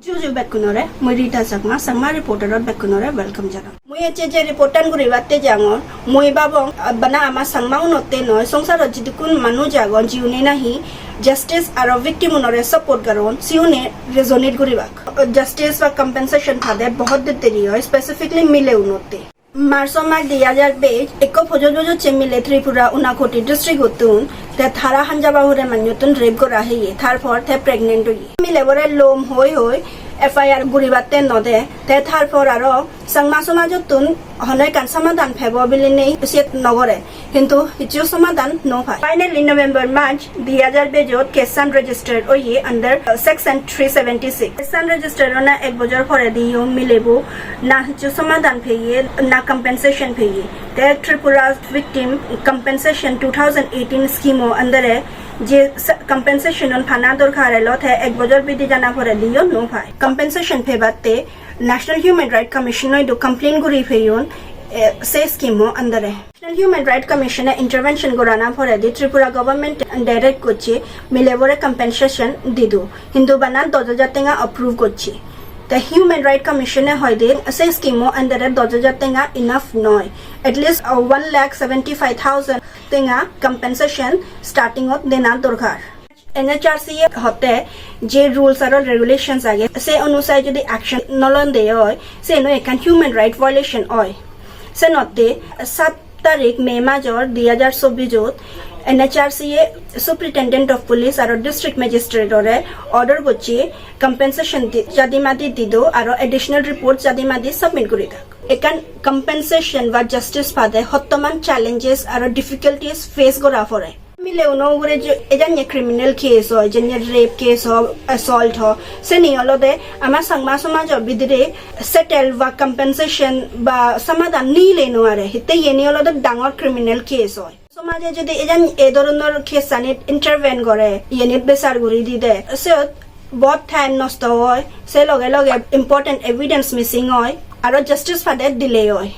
Juju Bekunore, Murita Chakma, Sama reporter of Bekunore, welcome Jana. Muye reportan Gurivate Jangon, Muibabong, Bana Ama Sangmau note no, Songsa Rajidukun Manu Jagon, Jiunena he, justice are a victim or support garon, Siune resonate Gurivak. Justice for compensation for that Bohod the Terio, specifically Mileu note. Marsomak the Yajar Page, Eko Pojojo Chemile Tripura Unakoti district Utun, that Thara Hanjabahu Manyutun rape Gorahi, Tharfor, the pregnant to ye. Milevore Lom Hoi, FIR Gurivate no de, that Tharfor Aro, Sangmasomajutun, Honekan Samadan Pebobili, Siet Nogore, Hindu, Hichusamadan, no pie. Finally, November March, the Yajar Bejot, Kesan registered Oye under Section 376. Kesan registered on a Ekbojar for a Dio Milebu, Na Hichusamadan pay, Na compensation pay. The Tripura's victim compensation 2018 scheme under যে compensation on Panador Karelot ek bojor bidi jana pore diyo no bhai compensation phebatte National Human Rights Commission do complain guri pheyon se scheme andare National Human Rights Commission intervention gorana pore di Tripura Government direct koche milebore compensation didu hindu bana 10000 tenga approve koche The Human Rights Commission hoide say scheme under 10000 tenga enough noy at least 1,75,000 tenga compensation starting of dena dorkar Nhrc hote je rules aro regulations age se anusai jodi action nolon de hoy se no ekan human right violation hoy se note 7 তারিখ মে মাজর 2024 জত Nhrc Superintendent of Police aro District Magistrate ore order gochi compensation jadimadi dido aro additional report jadimadi submit kori thak ekan compensation বা justice pade hottoman challenges aro difficulties face gora pore মিলে উনগরে যে এজানি criminal case হয় যেনে rape case হয় assault হয় সেনি হলদে আমার সংমা সমাজ বিদিরে সেটেল বা কম্পেনসেশন বা সমাধান নিলে নোয়ারে হিতে ইনি হলদে ডাঙর ক্রিমিনাল কেস হয় সমাজে যদি এজান এ ধরনের কেস আনি ইন্টারভেন করে ইনি বেসার গুরি দি দে সে বহুত টাইম নষ্ট হয় সে লগে লগে ইম্পর্টেন্ট এভিডেন্স মিসিং হয় আর জাস্টিস ফাদে ডিলে হয়